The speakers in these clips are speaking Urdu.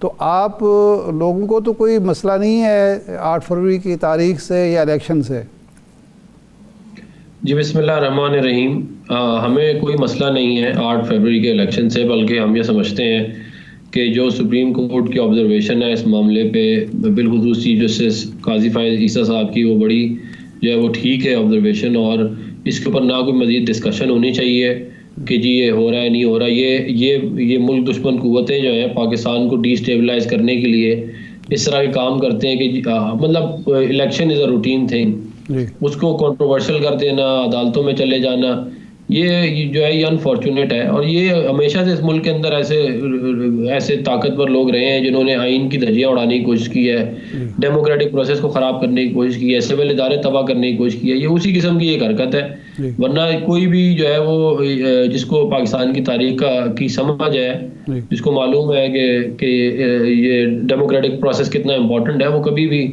تو آپ لوگوں کو تو کوئی مسئلہ نہیں ہے 8 فروری کی تاریخ سے یا الیکشن سے؟ جی بسم اللہ الرحمن الرحیم. ہمیں کوئی مسئلہ نہیں ہے 8 فروری کے الیکشن سے، بلکہ ہم یہ سمجھتے ہیں کہ جو سپریم کورٹ کی آبزرویشن ہے اس معاملے پہ، بالخصوص چیف جسٹس قاضی فائز عیسیٰ صاحب کی، وہ بڑی جو ہے وہ ٹھیک ہے آبزرویشن، اور اس کے اوپر نہ کوئی مزید ڈسکشن ہونی چاہیے کہ جی یہ ہو رہا ہے نہیں ہو رہا. یہ ملک دشمن قوتیں جو ہیں پاکستان کو ڈی اسٹیبلائز کرنے کے لیے اس طرح کے کام کرتے ہیں کہ مطلب election is a routine thing, اس کو کنٹروورشل کر دینا، عدالتوں میں چلے جانا، یہ جو ہے یہ انفارچونیٹ ہے. اور یہ ہمیشہ سے اس ملک کے اندر ایسے طاقتور لوگ رہے ہیں جنہوں نے آئین کی دھجیاں اڑانے کی کوشش کی ہے، ڈیموکریٹک پروسیس کو خراب کرنے کی کوشش کی ہے، سول ادارے تباہ کرنے کی کوشش کی ہے. یہ اسی قسم کی ایک حرکت ہے. ورنہ کوئی بھی جو ہے وہ جس کو پاکستان کی تاریخ کی سمجھ ہے، جس کو معلوم ہے کہ یہ ڈیموکریٹک پروسیس کتنا امپورٹنٹ ہے، وہ کبھی بھی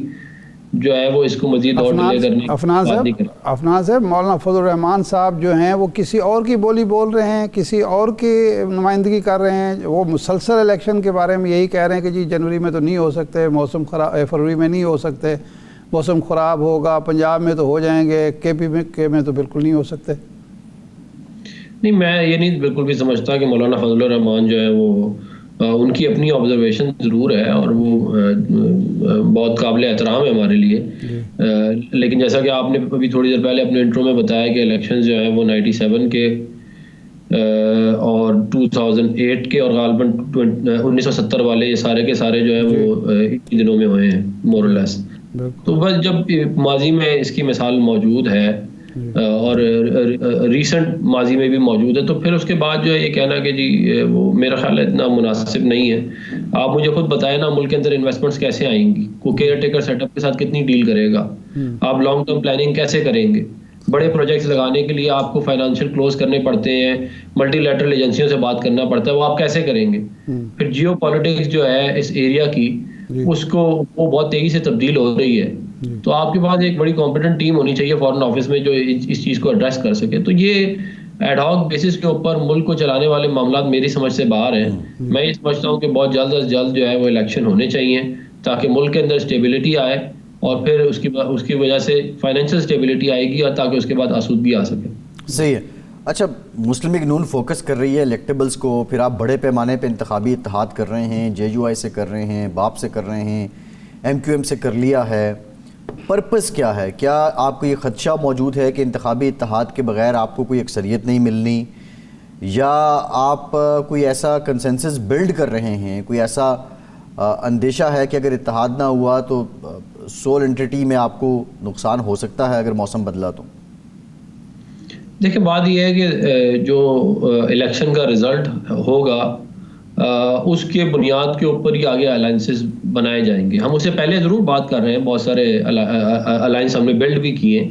جو ہے وہ اس کو مزید اور ڈیلے کرنے کی بات نہیں کرتے. افنان صاحب، مولانا فضل الرحمان صاحب جو ہیں وہ کسی اور کی بولی بول رہے ہیں، کسی اور کی نمائندگی کر رہے ہیں. وہ مسلسل الیکشن کے بارے میں یہی کہہ رہے ہیں کہ جی جنوری میں تو نہیں ہو سکتے، موسم خراب، فروری میں نہیں ہو سکتے، موسم خراب ہوگا، پنجاب میں تو ہو جائیں گے، کے پی میں تو بالکل نہیں ہو سکتے. نہیں، میں یہ نہیں بالکل بھی سمجھتا کہ مولانا فضل الرحمان جو ہے وہ ان کی اپنی آبزرویشن ضرور ہے اور وہ بہت قابل احترام ہے ہمارے لیے. لیکن جیسا کہ آپ نے ابھی تھوڑی دیر پہلے اپنے انٹرو میں بتایا کہ الیکشن جو ہیں وہ 97 کے اور 2008 کے اور غالباً 1970 والے یہ سارے کے سارے جو ہیں وہ ان دنوں میں ہوئے ہیں مور اور لیس. تو بس جب ماضی میں اس کی مثال موجود ہے اور ریسنٹ ماضی میں بھی موجود ہے، تو پھر اس کے بعد جو ہے یہ کہنا کہ جی وہ میرا خیال ہے اتنا مناسب نہیں ہے. آپ مجھے خود بتائیں نا، ملک کے اندر انویسٹمنٹس کیسے آئیں گی؟ کوئی کیئر ٹیکر سیٹ اپ کے ساتھ کتنی ڈیل کرے گا؟ آپ لانگ ٹرم پلاننگ کیسے کریں گے؟ بڑے پروجیکٹس لگانے کے لیے آپ کو فائنانشیل کلوز کرنے پڑتے ہیں، ملٹی لیٹرل ایجنسیوں سے بات کرنا پڑتا ہے، وہ آپ کیسے کریں گے؟ پھر جیو پالیٹکس جو ہے اس ایریا کی، اس کو وہ بہت تیزی سے تبدیل ہو رہی ہے. تو آپ کے پاس ایک بڑی کمپیٹنٹ ٹیم ہونی چاہیے فارن آفس میں جو اس چیز کو ایڈریس کر سکے. تو یہ ایڈ ہاک بیسس کے اوپر ملک کو چلانے والے معاملات میری سمجھ سے باہر ہیں. میں یہ سمجھتا ہوں کہ بہت جلد از جلد جو ہے وہ الیکشن ہونے چاہیے تاکہ ملک کے اندر اسٹیبلٹی آئے، اور پھر اس کی وجہ سے فائنینشیل اسٹیبلٹی آئے گی، اور تاکہ اس کے بعد آسودگی آ سکے. صحیح ہے. اچھا، مسلم لیگ نون فوکس کر رہی ہے الیکٹیبلز کو، پھر آپ بڑے پیمانے پہ انتخابی اتحاد کر رہے ہیں، جے یو آئی سے کر رہے ہیں، باپ سے کر رہے ہیں، ایم کیو ایم سے کر لیا ہے. پرپس کیا ہے؟ کیا آپ کو یہ خدشہ موجود ہے کہ انتخابی اتحاد کے بغیر آپ کو کوئی اکثریت نہیں ملنی، یا آپ کوئی ایسا کنسنسس بلڈ کر رہے ہیں، کوئی ایسا اندیشہ ہے کہ اگر اتحاد نہ ہوا تو سول انٹیٹی میں آپ کو نقصان ہو سکتا ہے اگر موسم بدلا تو؟ دیکھیں، بات یہ ہے کہ جو الیکشن کا رزلٹ ہوگا اس کے بنیاد کے اوپر ہی آگے الائنسز بنائے جائیں گے. ہم اس سے پہلے ضرور بات کر رہے ہیں، بہت سارے الائنس ہم نے بلڈ بھی کیے،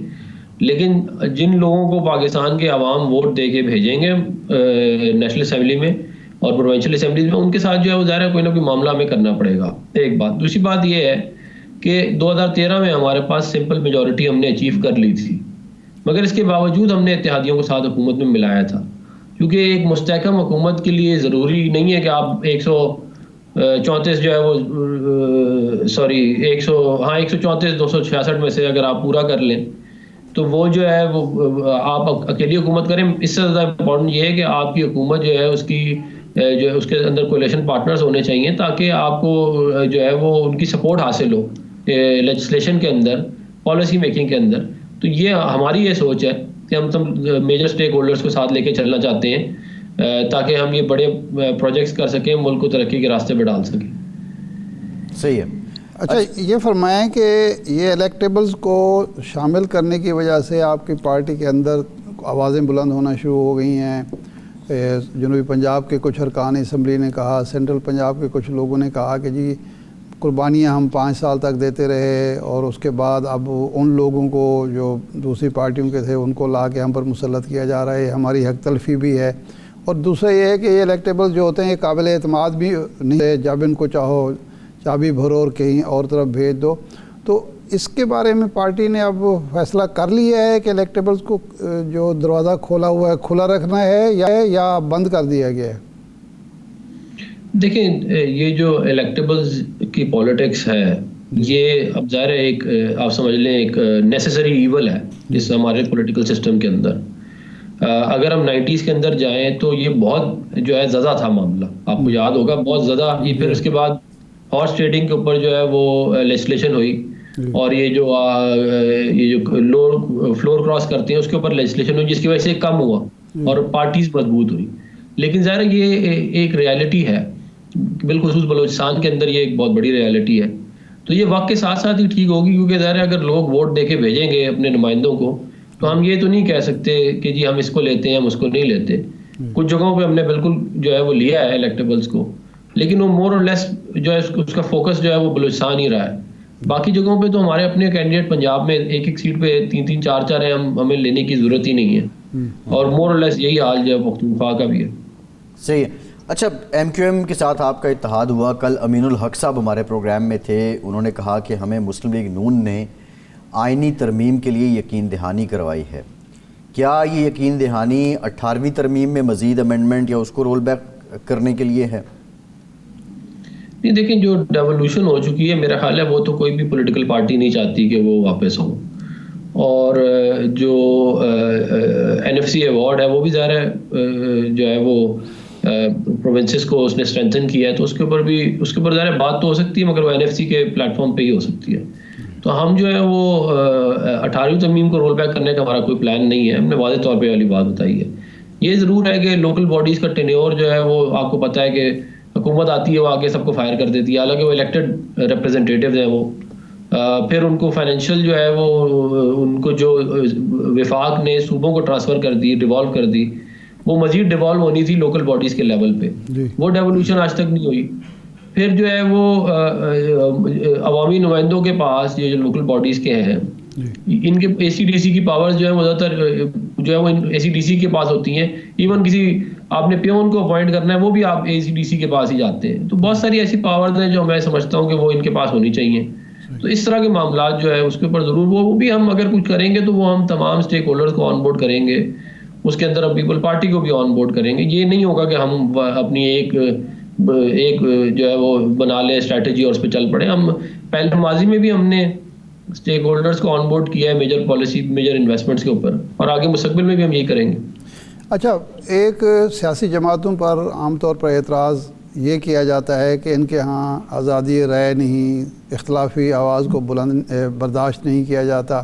لیکن جن لوگوں کو پاکستان کے عوام ووٹ دے کے بھیجیں گے نیشنل اسمبلی میں اور پروونشل اسمبلیز میں، ان کے ساتھ جو ہے وہ ظاہر ہے کوئی نہ کوئی معاملہ ہمیں کرنا پڑے گا. ایک بات. دوسری بات یہ ہے کہ 2013 میں ہمارے پاس سمپل میجورٹی ہم نے اچیو کر لی تھی، مگر اس کے باوجود ہم نے اتحادیوں کو ساتھ حکومت میں ملایا تھا، کیونکہ ایک مستحکم حکومت کے لیے ضروری نہیں ہے کہ آپ 134 جو ہے وہ 134 266 میں سے اگر آپ پورا کر لیں تو وہ جو ہے وہ آپ اکیلی حکومت کریں. اس سے زیادہ امپورٹنٹ یہ ہے کہ آپ کی حکومت جو ہے اس کے اندر کولیشن پارٹنرز ہونے چاہیے، تاکہ آپ کو جو ہے وہ ان کی سپورٹ حاصل ہو لیجسلیشن کے اندر، پالیسی میکنگ کے اندر. تو یہ ہماری یہ سوچ ہے کہ ہم میجر سٹیک ہولڈرز کو ساتھ لے کے چلنا چاہتے ہیں تاکہ ہم یہ بڑے پروجیکٹس کر سکیں، ملک کو ترقی کے راستے پہ ڈال سکیں. صحیح ہے. اچھا، یہ فرمائیں کہ یہ الیکٹیبلز کو شامل کرنے کی وجہ سے آپ کی پارٹی کے اندر آوازیں بلند ہونا شروع ہو گئی ہیں. جنوبی پنجاب کے کچھ ارکان اسمبلی نے کہا، سینٹرل پنجاب کے کچھ لوگوں نے کہا کہ جی قربانیاں ہم 5 سال تک دیتے رہے، اور اس کے بعد اب ان لوگوں کو جو دوسری پارٹیوں کے تھے ان کو لا کے ہم پر مسلط کیا جا رہا ہے، ہماری حق تلفی بھی ہے. اور دوسرا یہ ہے کہ یہ الیکٹیبل جو ہوتے ہیں یہ قابل اعتماد بھی نہیں ہے، جب ان کو چاہو چابی بھرو اور کہیں اور طرف بھیج دو. تو اس کے بارے میں پارٹی نے اب فیصلہ کر لیا ہے کہ الیکٹیبلز کو جو دروازہ کھولا ہوا ہے کھلا رکھنا ہے یا بند کر دیا گیا ہے؟ دیکھیں یہ جو الیکٹیبلز کی پولیٹکس ہے یہ اب ظاہر ہے ایک آپ سمجھ لیں ایک نیسیسری ایول ہے اس ہمارے پولیٹیکل سسٹم کے اندر. اگر ہم 90s کے اندر جائیں تو یہ بہت جو ہے زیادہ تھا معاملہ, آپ کو یاد ہوگا بہت زیادہ. یہ پھر اس کے بعد ہارس ٹریڈنگ کے اوپر جو ہے وہ لیجسلیشن ہوئی, اور یہ جو لو فلور کراس کرتے ہیں اس کے اوپر لیجسلیشن ہوئی, جس کی وجہ سے کم ہوا اور پارٹیز مضبوط ہوئی. لیکن ظاہر یہ ایک ریالٹی ہے, بالخصوص بلوچستان کے اندر یہ ایک بہت بڑی ریالٹی ہے. تو یہ وقت کے ساتھ ساتھ ہی ٹھیک ہوگی, کیونکہ ظاہر ہے اگر لوگ ووٹ دے کے بھیجیں گے اپنے نمائندوں کو تو ہم یہ تو نہیں کہہ سکتے کہ جی ہم اس کو لیتے ہیں ہم اس کو نہیں لیتے. کچھ جگہوں پہ ہم نے بالکل جو ہے وہ لیا ہے الیکٹیبلز کو, لیکن وہ مور اور لیس جو ہے اس کا فوکس جو ہے وہ بلوچستان ہی رہا ہے. باقی جگہوں پہ تو ہمارے اپنے کینڈیڈیٹ پنجاب میں ایک ایک سیٹ پہ 3 4 ہیں, ہمیں لینے کی ضرورت ہی نہیں ہے, اور مور اور لیس یہی حال جو ہے پختونخوا کا بھی ہے. صحیح ہے. اچھا, ایم کیو ایم کے ساتھ آپ کا اتحاد ہوا, کل امین الحق صاحب ہمارے پروگرام میں تھے, انہوں نے کہا کہ ہمیں مسلم لیگ نون نے آئینی ترمیم کے لیے یقین دہانی کروائی ہے. کیا یہ یقین دہانی 18ویں ترمیم میں مزید امینڈمنٹ یا اس کو رول بیک کرنے کے لیے ہے؟ نہیں دیکھیں, جو ڈیولوشن ہو چکی ہے میرا خیال ہے وہ تو کوئی بھی پولیٹیکل پارٹی نہیں چاہتی کہ وہ واپس ہو, اور جو این ایف سی ایوارڈ ہے وہ بھی ظاہر ہے جو ہے وہ پروونسز کو اس نے اسٹرینتھن کیا ہے, تو اس کے اوپر ظاہر ہے بات تو ہو سکتی ہے, مگر وہ این ایف سی کے پلیٹ فارم پہ ہی ہو سکتی ہے. تو ہم جو ہے وہ 18ویں ترمیم کو رول بیک کرنے کا ہمارا کوئی پلان نہیں ہے, ہم نے واضح طور پہ والی بات بتائی ہے. یہ ضرور ہے کہ لوکل باڈیز کا ٹینیور جو ہے وہ آپ کو پتہ ہے کہ حکومت آتی ہے وہ آگے سب کو فائر کر دیتی ہے, حالانکہ وہ الیکٹڈ ریپرزنٹیٹیوز ہیں, وہ پھر ان کو فائنینشیل جو ہے وہ ان کو جو وفاق نے صوبوں کو ٹرانسفر کر دی, ڈیوالو کر دی, وہ مزید ڈیوالو ہونی تھی لوکل باڈیز کے لیول پہ, وہ ڈیولوشن آج تک نہیں ہوئی. پھر جو ہے وہ عوامی نمائندوں کے پاس یہ جو لوکل باڈیز کے ہیں ان کے اے سی ڈی سی کی پاورز جو ہے وہ زیادہ تر جو ہے وہ اے سی ڈی سی کے پاس ہوتی ہیں. ایون کسی آپ نے پیون کو اپوائنٹ کرنا ہے وہ بھی آپ اے سی ڈی سی کے پاس ہی جاتے ہیں. تو بہت ساری ایسی پاورز ہیں جو میں سمجھتا ہوں کہ وہ ان کے پاس ہونی چاہیے. تو اس طرح کے معاملات جو ہے اس کے اوپر ضرور وہ بھی ہم اگر کچھ کریں گے تو وہ ہم تمام اسٹیک ہولڈرز کو آن بورڈ کریں گے, اس کے اندر ہم پیپل پارٹی کو بھی آن بورڈ کریں گے. یہ نہیں ہوگا کہ ہم اپنی ایک جو ہے وہ بنا لیں اسٹریٹجی اور اس پہ چل پڑے. ہم پہلے ماضی میں بھی ہم نے اسٹیک ہولڈرز کو آن بورڈ کیا ہے میجر پالیسی میجر انویسٹمنٹس کے اوپر, اور آگے مستقبل میں بھی ہم یہی کریں گے. اچھا, ایک سیاسی جماعتوں پر عام طور پر اعتراض یہ کیا جاتا ہے کہ ان کے ہاں آزادی رائے نہیں, اختلافی آواز کو برداشت نہیں کیا جاتا.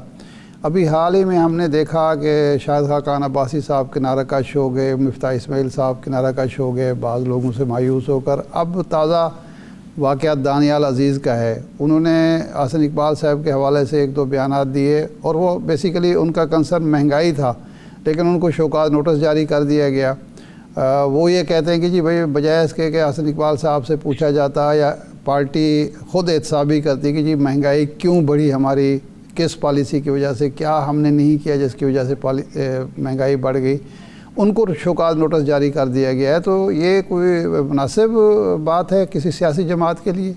ابھی حال ہی میں ہم نے دیکھا کہ شاہد خاقان عباسی صاحب کنارہ کش ہو گئے, مفتاح اسماعیل صاحب کنارہ کش ہو گئے بعض لوگوں سے مایوس ہو کر. اب تازہ واقعات دانیال عزیز کا ہے, انہوں نے حسن اقبال صاحب کے حوالے سے 1-2 بیانات دیے, اور وہ بیسیکلی ان کا کنسرن مہنگائی تھا, لیکن ان کو شوکاز نوٹس جاری کر دیا گیا. وہ یہ کہتے ہیں کہ جی بھائی بجائے اس کے کہ حسن اقبال صاحب سے پوچھا جاتا یا پارٹی خود احتسابی کرتی کہ جی مہنگائی کیوں بڑھی ہماری, کس پالیسی کی وجہ سے, کیا ہم نے نہیں کیا جس کی وجہ سے مہنگائی بڑھ گئی, ان کو شوکاز نوٹس جاری کر دیا گیا ہے. تو یہ کوئی مناسب بات ہے کسی سیاسی جماعت کے لیے؟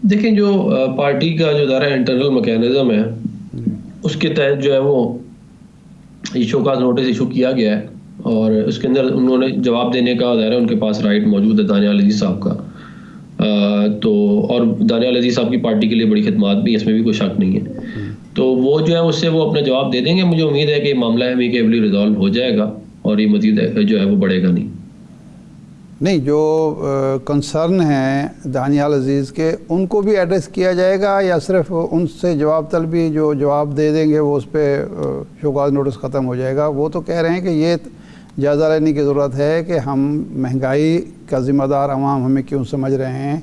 دیکھیں, جو پارٹی کا جو ادارہ انٹرنل میکینزم ہے اس کے تحت جو ہے وہ شوکاز نوٹس ایشو کیا گیا ہے, اور اس کے اندر انہوں نے جواب دینے کا ظاہر ہے ان کے پاس رائٹ موجود ہے دانیال عزیز صاحب کا. تو اور دانیال عزیز صاحب کی پارٹی کے لیے بڑی خدمات بھی, اس میں بھی کوئی شک نہیں ہے. تو وہ جو ہے اس سے وہ اپنا جواب دے دیں گے. مجھے امید ہے کہ یہ معاملہ امیکیبلی ریزالو ہو جائے گا اور یہ مزید جو ہے وہ بڑھے گا نہیں. جو کنسرن ہیں دانیال عزیز کے, ان کو بھی ایڈریس کیا جائے گا یا صرف ان سے جواب طلبی جو جواب دے دیں گے وہ اس پہ شوکاز نوٹس ختم ہو جائے گا؟ وہ تو کہہ رہے ہیں کہ یہ جائزہ لینے کی ضرورت ہے کہ ہم مہنگائی کا ذمہ دار عوام ہمیں کیوں سمجھ رہے ہیں,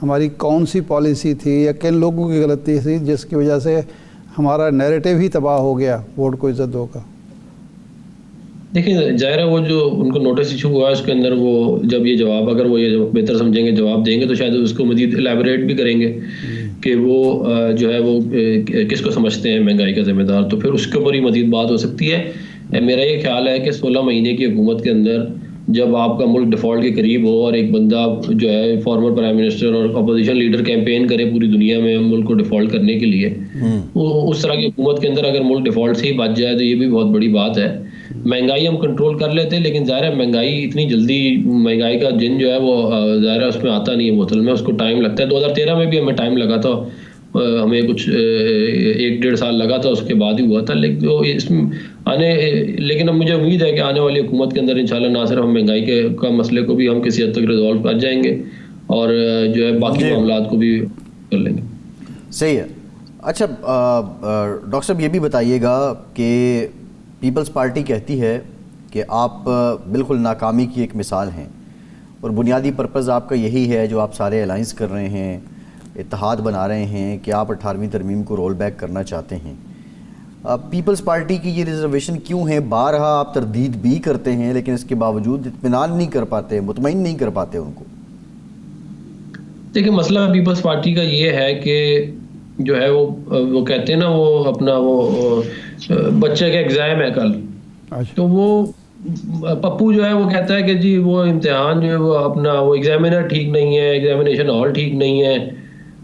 ہماری کون سی پالیسی تھی یا کن لوگوں کی غلطی تھی جس کی وجہ سے ہمارا نیریٹو ہی تباہ ہو گیا ووٹ کو عزت دو کا. دیکھیں, ظاہر ہے وہ جو ان کو نوٹس ایشو ہوا ہے اس کے اندر وہ جب یہ جواب اگر وہ یہ بہتر سمجھیں گے جواب دیں گے تو شاید اس کو مزید الیبوریٹ بھی کریں گے کہ وہ جو ہے وہ کس کو سمجھتے ہیں مہنگائی کا ذمہ دار, تو پھر اس کے اوپر ہی مزید بات ہو سکتی ہے. میرا یہ خیال ہے کہ 16 مہینے کی حکومت کے اندر جب آپ کا ملک ڈیفالٹ کے قریب ہو اور ایک بندہ جو ہے فارمر پرائم منسٹر اور اپوزیشن لیڈر کیمپین کرے پوری دنیا میں ملک کو ڈیفالٹ کرنے کے لیے, اس طرح کی حکومت کے اندر اگر ملک ڈیفالٹ سے ہی بچ جائے تو یہ بھی بہت بڑی بات ہے. مہنگائی ہم کنٹرول کر لیتے, لیکن ظاہر ہے مہنگائی اتنی جلدی, مہنگائی کا جن جو ہے وہ ظاہر ہے اس میں آتا نہیں ہے بوتل میں, اس کو ٹائم لگتا ہے. 2013 میں بھی ہمیں ٹائم لگا تھا, ہمیں کچھ 1-1.5 سال لگا تھا, اس کے بعد ہی ہوا تھا. لیکن اب مجھے امید ہے کہ آنے والی حکومت کے اندر انشاءاللہ نہ صرف ہم مہنگائی کا مسئلے کو بھی ہم کسی حد تک ریزالو کر جائیں گے, اور جو ہے باقی معاملات کو بھی کر لیں گے. صحیح ہے. اچھا ڈاکٹر صاحب یہ بھی بتائیے گا کہ پیپلز پارٹی کہتی ہے کہ آپ بالکل ناکامی کی ایک مثال ہیں, اور بنیادی پرپز آپ کا یہی ہے جو آپ سارے الائنس کر رہے ہیں, اتحاد بنا رہے ہیں, کہ آپ 18ویں ترمیم کو رول بیک کرنا چاہتے ہیں. پیپلز پارٹی کی یہ ریزرویشن کیوں ہے؟ بارہا آپ تردید بھی کرتے ہیں لیکن اس کے باوجود اطمینان نہیں کر پاتے, مطمئن نہیں کر پاتے ان کو. دیکھیں مسئلہ پیپلز پارٹی کا یہ ہے کہ جو ہے وہ کہتے ہیں نا, وہ اپنا وہ بچے کا ایگزام ہے کل, تو وہ پپو جو ہے وہ کہتا ہے کہ جی وہ امتحان جو ہے وہ اپنا وہ ایگزامینر ٹھیک نہیں ہے, ایگزامینیشن ہال ٹھیک نہیں ہے.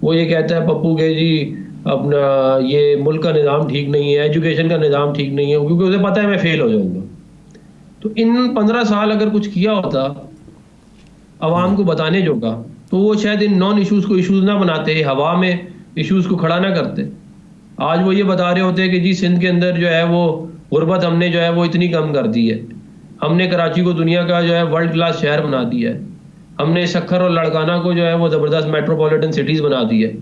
وہ یہ کہتا ہے پپو کہ جی اپنا یہ ملک کا نظام ٹھیک نہیں ہے, ایجوکیشن کا نظام ٹھیک نہیں ہے, کیونکہ اسے پتہ ہے میں فیل ہو جاؤں گا. تو ان 15 سال اگر کچھ کیا ہوتا عوام کو بتانے جو کا, تو وہ شاید ان نان ایشوز کو ایشوز نہ بناتے, ہوا میں ایشوز کو کھڑا نہ کرتے. آج وہ یہ بتا رہے ہوتے کہ جی سندھ کے اندر جو ہے وہ غربت ہم نے جو ہے وہ اتنی کم کر دی ہے, ہم نے کراچی کو دنیا کا جو ہے ورلڈ کلاس شہر بنا دیا ہے, ہم نے سکھر اور لڑکانہ کو جو ہے وہ زبردست میٹروپولیٹن سٹیز بنا دی ہے.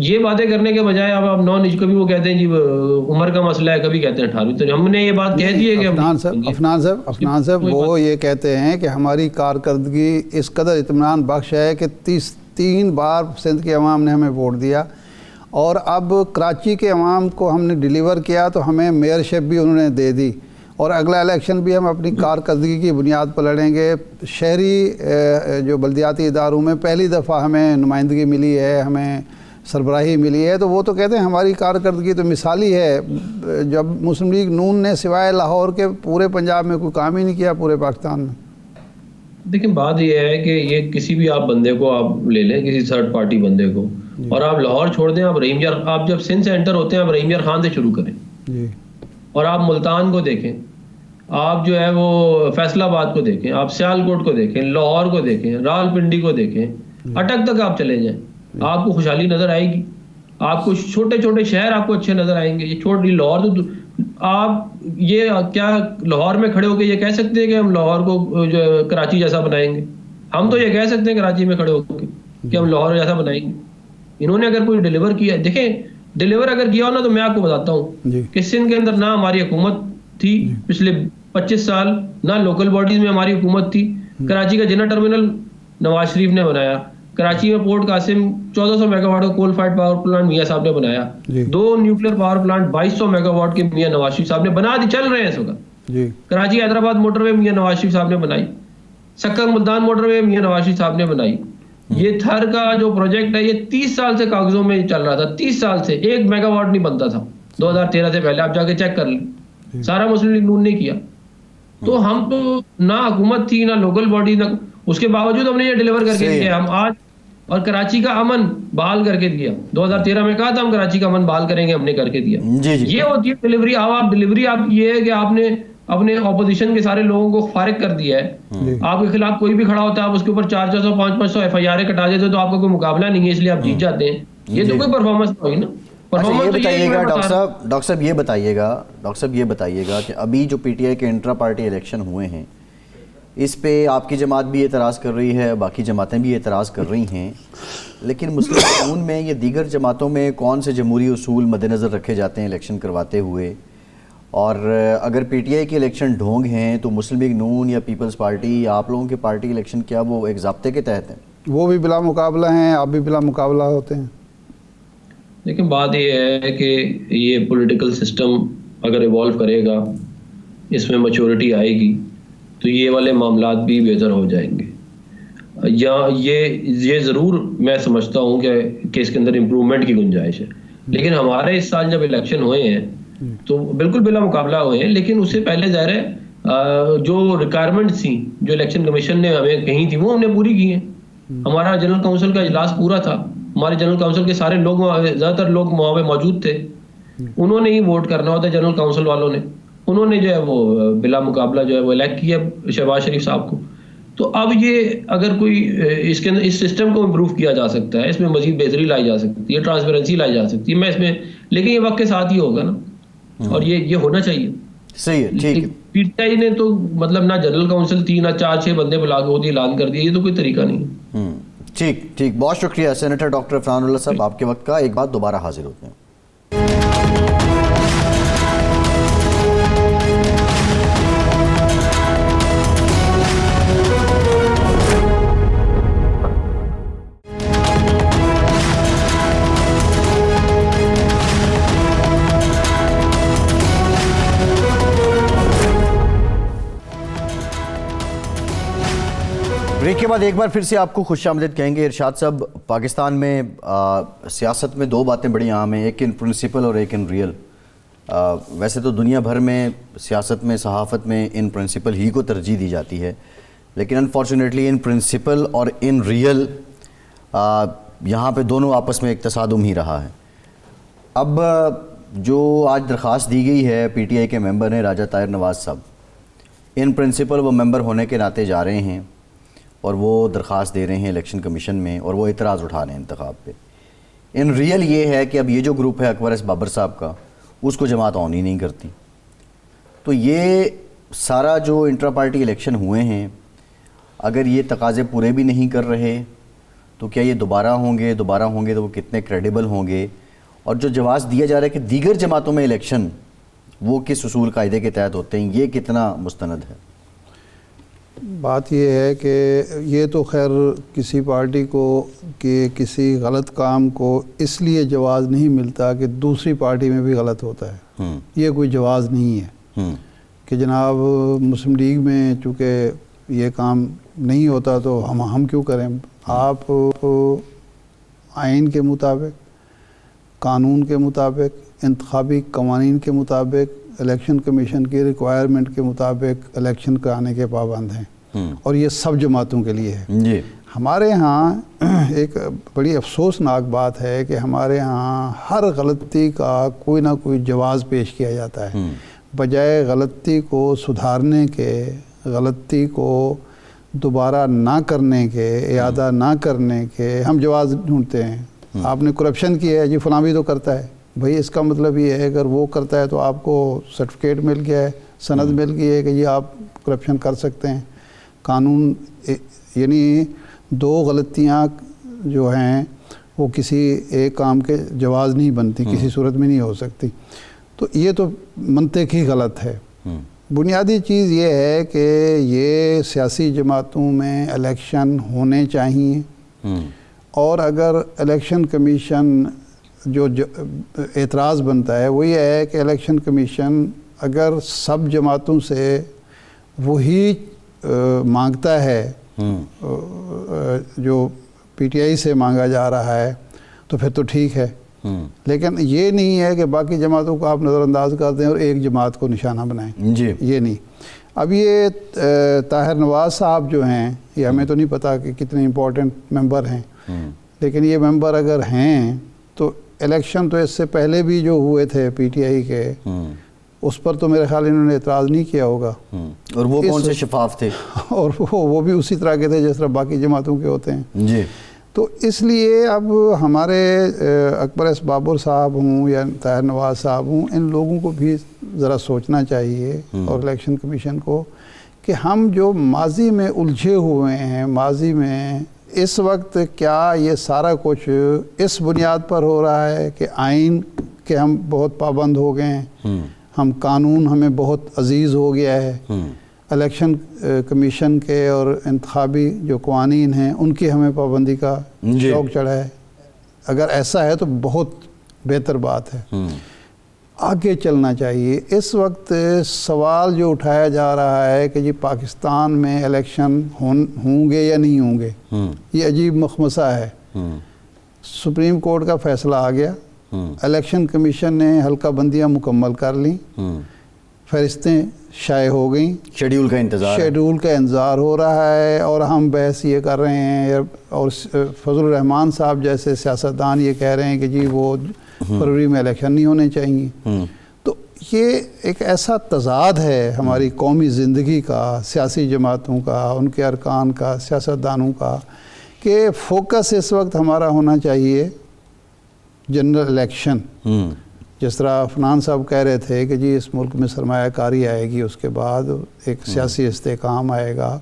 یہ باتیں کرنے کے بجائے اب آپ نان ایج, کبھی وہ کہتے ہیں جی عمر کا مسئلہ ہے, کبھی کہتے ہیں 18ویں, تو ہم نے یہ بات کہہ دی ہے کہ عفنان صاحب وہ یہ کہتے ہیں کہ ہماری کارکردگی اس قدر اطمینان بخش ہے کہ 3 بار سندھ کے عوام نے ہمیں ووٹ دیا, اور اب کراچی کے عوام کو ہم نے ڈیلیور کیا تو ہمیں میئرشپ بھی انہوں نے دے دی, اور اگلا الیکشن بھی ہم اپنی کارکردگی کی بنیاد پر لڑیں گے. شہری جو بلدیاتی اداروں میں پہلی دفعہ ہمیں نمائندگی ملی ہے, ہمیں سربراہی ملی ہے. تو وہ تو کہتے ہیں ہماری کارکردگی تو مثالی ہے, جب مسلم لیگ نون نے سوائے لاہور کے پورے پنجاب میں کوئی کام ہی نہیں کیا, پورے پاکستان میں. دیکھیں بات یہ ہے کہ یہ کسی بھی آپ بندے کو آپ لے لیں, کسی تھرڈ پارٹی بندے کو, اور آپ لاہور چھوڑ دیں, آپ جب سندھ سے انٹر ہوتے ہیں آپ رحیم یار خان سے شروع کریں, اور آپ ملتان کو دیکھیں, آپ جو ہے وہ فیصل آباد کو دیکھیں, آپ سیالکوٹ کو دیکھیں, لاہور کو دیکھیں, راول پنڈی کو دیکھیں, اٹک تک آپ چلے جائیں, آپ کو خوشحالی نظر آئے گی. آپ کو چھوٹے چھوٹے شہر آپ کو اچھے نظر آئیں گے. یہ چھوٹی لاہور, تو آپ یہ کیا لاہور میں کھڑے ہو کے یہ کہہ سکتے ہیں کہ ہم لاہور کو جو کراچی جیسا بنائیں گے؟ ہم تو یہ کہہ سکتے ہیں کراچی میں کھڑے ہو کے کہ ہم لاہور جیسا بنائیں گے. انہوں نے اگر کوئی ڈیلیور کیا, دیکھیں ڈیلیور اگر کیا ہو نا, تو میں آپ کو بتاتا ہوں کہ سندھ کے اندر نہ ہماری حکومت تھی پچھلے 25 سال, نہ لوکل باڈیز میں ہماری حکومت تھی. کراچی کا جنہ ٹرمینل نواز شریف نے بنایا, کراچی میں پورٹ قاسم 1400 میگا واٹ کا کول فائرڈ پاور پلانٹ میاں صاحب نے بنایا, 2 nuclear power plant 2200 mega watt کے میاں نواز شریف صاحب نے بنا دی, چل رہے ہیں اس وقت. کراچی حیدرآباد موٹر وے میاں نواز شریف صاحب نے بنائی, سکر ملتان موٹر وے میاں نواز شریف صاحب نے بنائی. یہ تھر کا جو پروجیکٹ ہے یہ 30 سال سے کاغذوں میں چل رہا تھا, 30 سال سے 1 میگا واٹ نہیں بنتا تھا 2013 سے پہلے, آپ جا کے چیک کر لیں, سارا مسلم لیگ نون نے کیا. تو ہم تو نہ حکومت تھی نہ لوکل باڈی, نہ اس کے باوجود ہم نے یہ ڈیلیور کر کے دیا ہم آج. اور کراچی کا امن بحال کر کے دیا, 2013 میں کہا تھا ہم کراچی کا امن بحال کریں گے, ہم نے کر کے دیا. یہ ہوتی ہے ڈیلیوری. آپ ڈیلیوری آپ یہ ہے کہ آپ نے اپنے اپوزیشن کے سارے لوگوں کو فارغ کر دیا ہے. آپ کے خلاف کوئی بھی کھڑا ہوتا ہے, آپ اس کے اوپر 400 500 FIR کٹا دیتے تو آپ کا کوئی مقابلہ نہیں ہے, اس لیے آپ جیت جاتے ہیں. یہ تو کوئی پرفارمنس ہوئی نا. یہ بتائیے گا ڈاکٹر صاحب یہ بتائیے گا کہ ابھی جو PTI کے انٹرا پارٹی الیکشن ہوئے ہیں, اس پہ آپ کی جماعت بھی اعتراض کر رہی ہے, باقی جماعتیں بھی اعتراض کر رہی ہیں, لیکن مسلم لیگ نون میں یہ دیگر جماعتوں میں کون سے جمہوری اصول مد نظر رکھے جاتے ہیں الیکشن کرواتے ہوئے؟ اور اگر PTI کے الیکشن ڈھونگ ہیں تو مسلم لیگ نون یا پیپلز پارٹی یا آپ لوگوں کے پارٹی الیکشن کیا وہ ایک ضابطے کے تحت ہیں؟ وہ بھی بلا مقابلہ ہیں, آپ بھی بلا مقابلہ ہوتے ہیں. لیکن بات یہ ہے کہ یہ پولیٹیکل سسٹم اگر ایوالو کرے گا, اس میں میچورٹی آئے گی, تو یہ والے معاملات بھی بہتر ہو جائیں گے. یا یہ ضرور میں سمجھتا ہوں کہ اس کے اندر امپرومنٹ کی گنجائش ہے. لیکن ہمارے اس سال جب الیکشن ہوئے ہیں تو بالکل بلا مقابلہ ہوئے ہیں, لیکن اس سے پہلے ظاہر ہے جو ریکوائرمنٹس تھیں جو الیکشن کمیشن نے ہمیں کہی تھی وہ ہم نے پوری کی ہیں. ہمارا جنرل کونسل کا اجلاس پورا تھا, ہمارے جنرل کونسل کے سارے لوگ, زیادہ تر لوگ وہاں پہ موجود تھے, انہوں نے ہی ووٹ کرنا ہوتا ہے جنرل کونسل والوں نے. انہوں نے جو ہے وہ بلا مقابلہ جو ہے وہ الیکٹ کیا شہباز شریف صاحب کو. تو اب یہ اگر کوئی اس کے اس سسٹم کو امپروو کیا جا سکتا ہے, اس میں مزید بہتری لائی جا سکتی ہے, ٹرانسپیرنسی لائی جا سکتی ہے, میں اس میں, لیکن یہ وقت کے ساتھ ہی ہوگا نا, اور یہ ہونا چاہیے. صحیح ہے, ٹھیک ہے. پی ٹی آئی نے تو مطلب نہ جنرل کونسل تھی, نہ 4-6 بندے بلا کے وہ اعلان کر دیا, یہ تو کوئی طریقہ نہیں. ٹھیک, بہت شکریہ سینیٹر ڈاکٹر عرفان اللہ صاحب آپ کے وقت کا. ایک بات دوبارہ حاضر ہوتے ہیں. بریک کے بعد ایک بار پھر سے آپ کو خوش آمدید کہیں گے. ارشاد صاحب, پاکستان میں سیاست میں 2 باتیں بڑی عام ہیں, ایک ان پرنسپل اور ایک ان ریئل. ویسے تو دنیا بھر میں سیاست میں, صحافت میں ان پرنسپل ہی کو ترجیح دی جاتی ہے, لیکن انفارچونیٹلی ان پرنسپل اور ان ریئل یہاں پہ دونوں آپس میں ایک تصادم ہی رہا ہے. اب جو آج درخواست دی گئی ہے پی ٹی آئی کے ممبر ہیں راجہ طاہر نواز صاحب, ان پرنسپل وہ ممبر ہونے کے ناطے جا رہے ہیں اور وہ درخواست دے رہے ہیں الیکشن کمیشن میں, اور وہ اعتراض اٹھا رہے ہیں انتخاب پہ. ان ریئل یہ ہے کہ اب یہ جو گروپ ہے اکبر ایس بابر صاحب کا, اس کو جماعت آن ہی نہیں کرتی. تو یہ سارا جو انٹرا پارٹی الیکشن ہوئے ہیں, اگر یہ تقاضے پورے بھی نہیں کر رہے تو کیا یہ دوبارہ ہوں گے تو وہ کتنے کریڈیبل ہوں گے؟ اور جو جواز دیا جا رہا ہے کہ دیگر جماعتوں میں الیکشن وہ کس اصول قاعدے کے تحت ہوتے ہیں, یہ کتنا مستند ہے؟ بات یہ ہے کہ یہ تو خیر کسی پارٹی کو کہ کسی غلط کام کو اس لیے جواز نہیں ملتا کہ دوسری پارٹی میں بھی غلط ہوتا ہے, یہ کوئی جواز نہیں ہے کہ جناب مسلم لیگ میں چونکہ یہ کام نہیں ہوتا تو ہم کیوں کریں. آپ آئین کے مطابق, قانون کے مطابق, انتخابی قوانین کے مطابق, الیکشن کمیشن کی ریکوائرمنٹ کے مطابق الیکشن کرانے کے پابند ہیں, اور یہ سب جماعتوں کے لیے ہے. جی. ہمارے ہاں ایک بڑی افسوسناک بات ہے کہ ہمارے ہاں ہر غلطی کا کوئی نہ کوئی جواز پیش کیا جاتا ہے, بجائے غلطی کو سدھارنے کے, غلطی کو دوبارہ نہ کرنے کے, اعادہ نہ کرنے کے ہم جواز ڈھونڈتے ہیں. آپ نے کرپشن کیا ہے, جی فلاں بھی تو کرتا ہے. بھئی اس کا مطلب یہ ہے اگر وہ کرتا ہے تو آپ کو سرٹیفکیٹ مل گیا ہے, سند مل گئی ہے کہ یہ آپ کرپشن کر سکتے ہیں. قانون یعنی 2 غلطیاں جو ہیں وہ کسی ایک کام کے جواز نہیں بنتی, کسی صورت میں نہیں ہو سکتی. تو یہ تو منطق ہی غلط ہے. بنیادی چیز یہ ہے کہ یہ سیاسی جماعتوں میں الیکشن ہونے چاہیے, اور اگر الیکشن کمیشن جو اعتراض بنتا ہے وہ یہ ہے کہ الیکشن کمیشن اگر سب جماعتوں سے وہی مانگتا ہے جو پی ٹی آئی سے مانگا جا رہا ہے تو پھر تو ٹھیک ہے, لیکن یہ نہیں ہے کہ باقی جماعتوں کو آپ نظر انداز کر دیں اور ایک جماعت کو نشانہ بنائیں. جی. یہ نہیں. اب یہ طاہر نواز صاحب جو ہیں, یہ ہمیں تو نہیں پتا کہ کتنے امپورٹنٹ ممبر ہیں, لیکن یہ ممبر اگر ہیں تو الیکشن تو اس سے پہلے بھی جو ہوئے تھے پی ٹی آئی کے, اس پر تو میرے خیال انہوں نے اعتراض نہیں کیا ہوگا. اور وہ کون سے شفاف تھے؟ اور وہ بھی اسی طرح کے تھے جس طرح باقی جماعتوں کے ہوتے ہیں. جی. تو اس لیے اب ہمارے اکبر ایس بابر صاحب ہوں یا طاہر نواز صاحب ہوں, ان لوگوں کو بھی ذرا سوچنا چاہیے, اور الیکشن کمیشن کو, کہ ہم جو ماضی میں الجھے ہوئے ہیں, ماضی میں اس وقت کیا یہ سارا کچھ اس بنیاد پر ہو رہا ہے کہ آئین کے ہم بہت پابند ہو گئے ہیں, ہم قانون ہمیں بہت عزیز ہو گیا ہے, الیکشن کمیشن کے اور انتخابی جو قوانین ہیں ان کی ہمیں پابندی کا شوق چڑھا ہے. اگر ایسا ہے تو بہت بہتر بات ہے, آگے چلنا چاہیے. اس وقت سوال جو اٹھایا جا رہا ہے کہ جی پاکستان میں الیکشن ہوں گے یا نہیں ہوں گے, یہ عجیب مخمصہ ہے. سپریم کورٹ کا فیصلہ آ گیا, الیکشن کمیشن نے حلقہ بندیاں مکمل کر لیں, فہرستیں شائع ہو گئیں, شیڈول کا انتظار ہو رہا ہے, اور ہم بحث یہ کر رہے ہیں, اور فضل الرحمان صاحب جیسے سیاستدان یہ کہہ رہے ہیں کہ جی وہ فروری میں الیکشن نہیں ہونے چاہیے. تو یہ ایک ایسا تضاد ہے ہماری قومی زندگی کا، سیاسی جماعتوں کا، ان کے ارکان کا، سیاستدانوں کا، کہ فوکس اس وقت ہمارا ہونا چاہیے جنرل الیکشن. جس طرح عفنان صاحب کہہ رہے تھے کہ جی اس ملک میں سرمایہ کاری آئے گی، اس کے بعد ایک سیاسی استحکام آئے گا،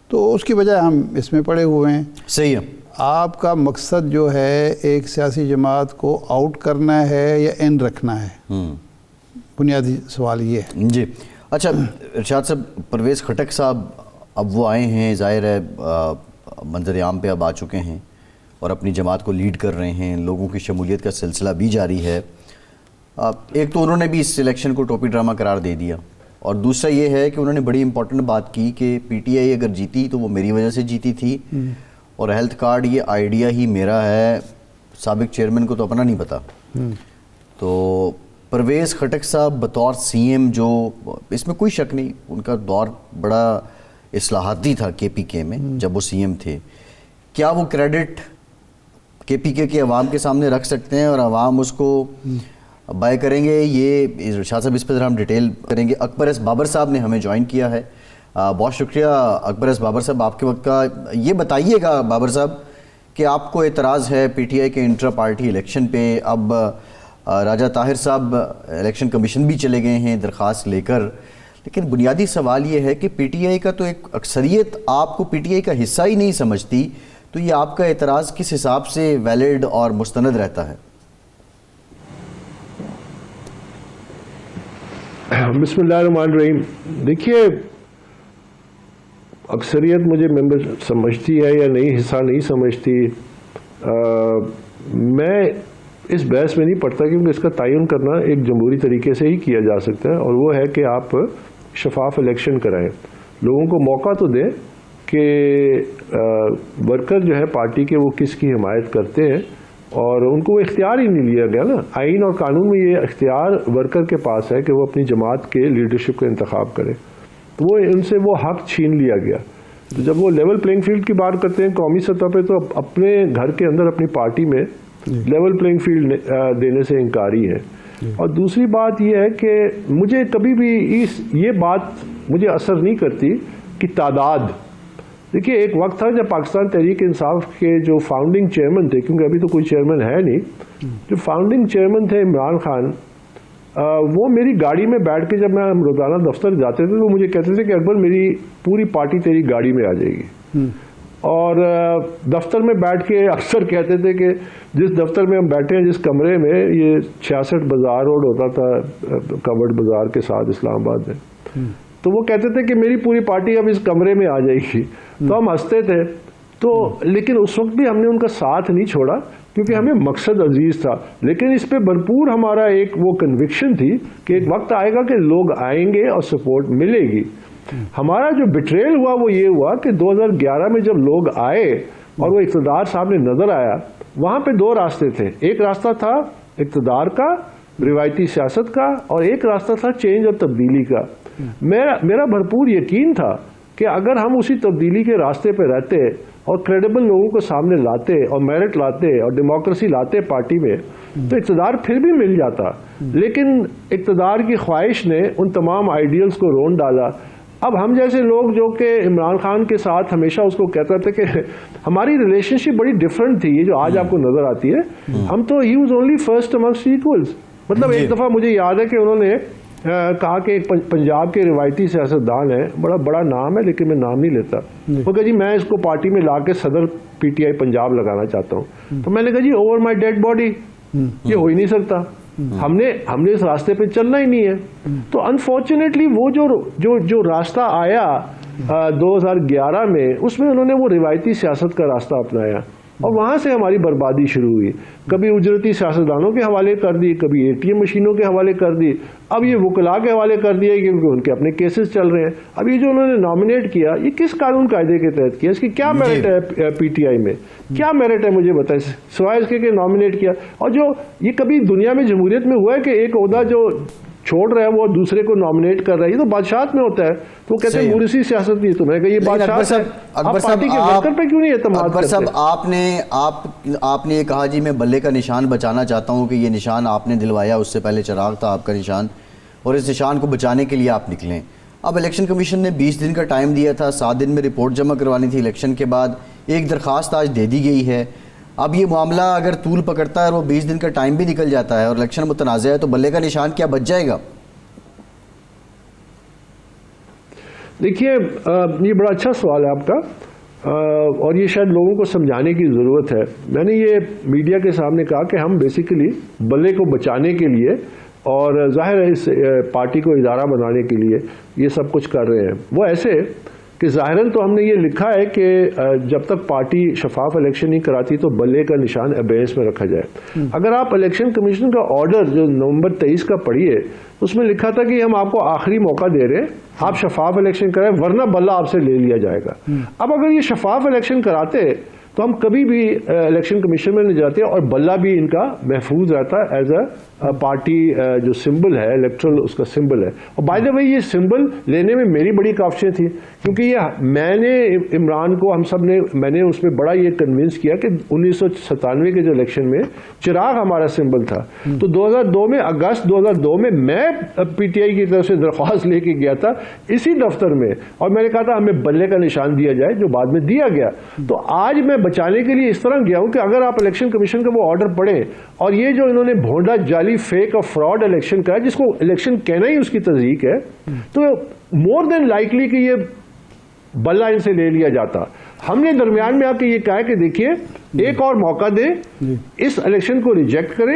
تو اس کی بجائے ہم اس میں پڑے ہوئے ہیں. صحیح ہے. آپ کا مقصد جو ہے ایک سیاسی جماعت کو آؤٹ کرنا ہے یا ان رکھنا ہے؟ بنیادی سوال یہ ہے. جی اچھا ارشاد صاحب، پرویز خٹک صاحب اب وہ آئے ہیں، ظاہر ہے منظر عام پہ اب آ چکے ہیں اور اپنی جماعت کو لیڈ کر رہے ہیں، لوگوں کی شمولیت کا سلسلہ بھی جاری ہے. ایک تو انہوں نے بھی اس الیکشن کو ٹوپی ڈرامہ قرار دے دیا، اور دوسرا یہ ہے کہ انہوں نے بڑی امپورٹنٹ بات کی کہ پی ٹی آئی اگر جیتی تو وہ میری وجہ سے جیتی تھی، اور ہیلتھ کارڈ یہ آئیڈیا ہی میرا ہے، سابق چیئرمین کو تو اپنا نہیں پتا. تو پرویز خٹک صاحب بطور سی ایم، جو اس میں کوئی شک نہیں ان کا دور بڑا اصلاحاتی تھا کے پی کے میں جب وہ سی ایم تھے، کیا وہ کریڈٹ کے پی کے عوام کے سامنے رکھ سکتے ہیں اور عوام اس کو بائے کریں گے؟ یہ ارشاد صاحب اس پہ ذرا ہم ڈیٹیل کریں گے. اکبر ایس بابر صاحب نے ہمیں جوائن کیا ہے. بہت شکریہ اکبر ایس بابر صاحب آپ کے وقت کا. یہ بتائیے گا بابر صاحب کہ آپ کو اعتراض ہے پی ٹی آئی کے انٹرا پارٹی الیکشن پہ. اب راجہ طاہر صاحب الیکشن کمیشن بھی چلے گئے ہیں درخواست لے کر، لیکن بنیادی سوال یہ ہے کہ پی ٹی آئی کا تو ایک اکثریت آپ کو پی ٹی آئی کا حصہ ہی نہیں سمجھتی، تو یہ آپ کا اعتراض کس حساب سے ویلڈ اور مستند رہتا ہے؟ بسم اللہ الرحمن الرحیم. دیکھیے، اکثریت مجھے ممبر سمجھتی ہے یا نہیں، حصہ نہیں سمجھتی، میں اس بحث میں نہیں پڑتا، کیونکہ اس کا تعین کرنا ایک جمہوری طریقے سے ہی کیا جا سکتا ہے، اور وہ ہے کہ آپ شفاف الیکشن کرائیں، لوگوں کو موقع تو دیں کہ ورکر جو ہے پارٹی کے وہ کس کی حمایت کرتے ہیں، اور ان کو وہ اختیار ہی نہیں لیا گیا نا. آئین اور قانون میں یہ اختیار ورکر کے پاس ہے کہ وہ اپنی جماعت کے لیڈرشپ کا انتخاب کرے، تو وہ ان سے وہ حق چھین لیا گیا. تو جب وہ لیول پلینگ فیلڈ کی بات کرتے ہیں قومی سطح پہ، تو اپنے گھر کے اندر اپنی پارٹی میں لیول پلینگ فیلڈ دینے سے انکاری ہے. اور دوسری بات یہ ہے کہ مجھے کبھی بھی یہ بات مجھے اثر نہیں کرتی کہ تعداد. دیکھیے، ایک وقت تھا جب پاکستان تحریک انصاف کے جو فاؤنڈنگ چیئرمین تھے، کیونکہ ابھی تو کوئی چیئرمین ہے نہیں، جو فاؤنڈنگ چیئرمین تھے عمران خان، وہ میری گاڑی میں بیٹھ کے جب میں روزانہ دفتر جاتے تھے تو وہ مجھے کہتے تھے کہ اکبر میری پوری پارٹی تیری گاڑی میں آ جائے گی. اور دفتر میں بیٹھ کے اکثر کہتے تھے کہ جس دفتر میں ہم بیٹھے ہیں، جس کمرے میں، یہ 66 بازار روڈ ہوتا تھا کورڈ بازار کے ساتھ اسلام آباد میں، تو وہ کہتے تھے کہ میری پوری پارٹی اب اس کمرے میں آ جائے گی. تو ہم ہنستے تھے. تو لیکن اس وقت بھی ہم نے ان کا ساتھ نہیں چھوڑا، کیونکہ ہمیں مقصد عزیز تھا. لیکن اس پہ بھرپور ہمارا ایک وہ کنوکشن تھی کہ ایک وقت آئے گا کہ لوگ آئیں گے اور سپورٹ ملے گی. ہمارا جو بٹریل ہوا وہ یہ ہوا کہ 2011 میں جب لوگ آئے اور وہ اقتدار سامنے نظر آیا، وہاں پہ دو راستے تھے. ایک راستہ تھا اقتدار کا، روایتی سیاست کا، اور ایک راستہ تھا چینج اور تبدیلی کا. میرا بھرپور یقین تھا کہ اگر ہم اسی تبدیلی کے راستے پہ رہتے اور کریڈیبل لوگوں کو سامنے لاتے اور میرٹ لاتے اور ڈیموکریسی لاتے پارٹی میں، تو اقتدار پھر بھی مل جاتا. لیکن اقتدار کی خواہش نے ان تمام آئیڈیلز کو رون ڈالا. اب ہم جیسے لوگ جو کہ عمران خان کے ساتھ ہمیشہ اس کو کہتا تھا کہ ہماری ریلیشن شپ بڑی ڈفرنٹ تھی، یہ جو آج آپ کو نظر آتی ہے. ہم تو he was only first amongst equals. مطلب ایک دفعہ مجھے یاد ہے کہ انہوں نے کہا کہ ایک پنجاب کے روایتی سیاستدان ہے، بڑا نام ہے لیکن میں نام نہیں لیتا، وہ کہ جی میں اس کو پارٹی میں لا کے صدر پی ٹی آئی پنجاب لگانا چاہتا ہوں. تو میں نے کہا G over my dad body, یہ ہو ہی نہیں سکتا. ہم نے اس راستے پہ چلنا ہی نہیں ہے. تو انفارچونیٹلی وہ جو راستہ آیا 2011 میں، اس میں انہوں نے وہ روایتی سیاست کا راستہ اپنایا، اور وہاں سے ہماری بربادی شروع ہوئی. کبھی اجرتی سیاستدانوں کے حوالے کر دی، کبھی اے ٹی ایم مشینوں کے حوالے کر دی، اب یہ وکلاء کے حوالے کر دیا کیونکہ ان کے اپنے کیسز چل رہے ہیں. اب یہ جو انہوں نے نامنیٹ کیا، یہ کس قانون قاعدے کے تحت کیا؟ اس کی کیا میرٹ ہے پی ٹی آئی میں؟ کیا میرٹ ہے مجھے بتائیں، سوائے اس کے کہ نامنیٹ کیا. اور جو یہ کبھی دنیا میں جمہوریت میں ہوا ہے کہ ایک عہدہ جو چھوڑ رہا ہے وہ دوسرے کو نامنیٹ کر رہا ہے؟ یہ تو بادشاہت میں ہوتا ہے. تو وہ کہتے ہیں مورثی سیاست بھی. تو میں نے کہا یہ بادشاہت ہے، آپ پارٹی کے ورکر پہ کیوں نہیں اعتماد کرتے؟ اکبر صاحب آپ نے یہ کہا جی میں بلے کا نشان بچانا چاہتا ہوں کہ یہ نشان آپ نے دلوایا، اس سے پہلے چراغ تھا آپ کا نشان. اور اس نشان کو بچانے کے لیے آپ نکلیں. اب الیکشن کمیشن نے 20 دن کا ٹائم دیا تھا, 7 دن میں رپورٹ جمع کروانی تھی الیکشن کے بعد, ایک درخواست آج دے دی گئی ہے. اب یہ معاملہ اگر طول پکڑتا ہے اور وہ 20 دن کا ٹائم بھی نکل جاتا ہے اور الیکشن متنازع ہے تو بلے کا نشان کیا بچ جائے گا؟ دیکھیے یہ بڑا اچھا سوال ہے آپ کا, اور یہ شاید لوگوں کو سمجھانے کی ضرورت ہے. میں نے یہ میڈیا کے سامنے کہا کہ ہم بیسیکلی بلے کو بچانے کے لیے اور ظاہر ہے اس پارٹی کو ادارہ بنانے کے لیے یہ سب کچھ کر رہے ہیں. وہ ایسے کہ ظاہراً تو ہم نے یہ لکھا ہے کہ جب تک پارٹی شفاف الیکشن نہیں کراتی تو بلے کا نشان ابیس میں رکھا جائے. اگر آپ الیکشن کمیشن کا آرڈر جو نومبر 23 کا پڑھیے, اس میں لکھا تھا کہ ہم آپ کو آخری موقع دے رہے ہیں, آپ شفاف الیکشن کریں ورنہ بلہ آپ سے لے لیا جائے گا. اب اگر یہ شفاف الیکشن کراتے تو ہم کبھی بھی الیکشن کمیشن میں نہیں جاتے اور بلہ بھی ان کا محفوظ رہتا ایز اے پارٹی جو سمبل ہے, الیکٹرل اس کا سمبل ہے. اور بائی دا وے یہ سمبل لینے میں میری بڑی کاوشیں تھیں, کیونکہ یہ میں نے عمران کو ہم سب نے میں نے اس میں بڑا یہ کنونس کیا کہ 1997 کے جو الیکشن میں چراغ ہمارا سمبل تھا, تو 2002 میں اگست 2002 میں پی ٹی آئی کی طرف سے درخواست لے کے گیا تھا اسی دفتر میں, اور میں نے کہا تھا ہمیں بلے کا نشان دیا جائے, جو بعد میں دیا گیا. تو آج میں بچانے کے لیے اس طرح گیا ہوں کہ اگر آپ الیکشن کمیشن کا وہ آرڈر پڑھیں اور یہ جو انہوں نے بھونڈا جعلی فیک اور فراڈ الیکشن کا, جس کو الیکشن کہنا ہی اس کی تصدیق ہے, تو مور دین لائکلی کہ یہ بلہ ان سے لے لیا جاتا. ہم نے درمیان میں آ کے یہ کہا کہ دیکھیے ایک اور موقع دیں, اس الیکشن کو ریجیکٹ کریں,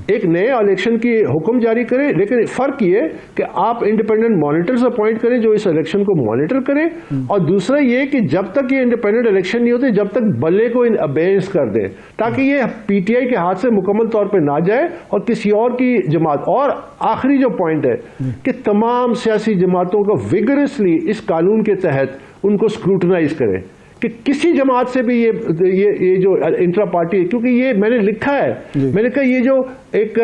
ایک نئے الیکشن کی حکم جاری کریں, لیکن فرق یہ کہ آپ انڈیپینڈنٹ مانیٹرز اپوائنٹ کریں جو اس الیکشن کو مانیٹر کریں, اور دوسرا یہ کہ جب تک یہ انڈیپینڈنٹ الیکشن نہیں ہوتے جب تک بلے کو ابینس کر دیں, تاکہ یہ پی ٹی آئی کے ہاتھ سے مکمل طور پہ نہ جائے اور کسی اور کی جماعت. اور آخری جو پوائنٹ ہے کہ تمام سیاسی جماعتوں کو ویگرسلی اس قانون کے تحت ان کو اسکروٹنائز کریں کہ کسی جماعت سے بھی یہ جو انٹرا پارٹی, کیونکہ یہ میں نے لکھا ہے, میں نے کہا یہ جو ایک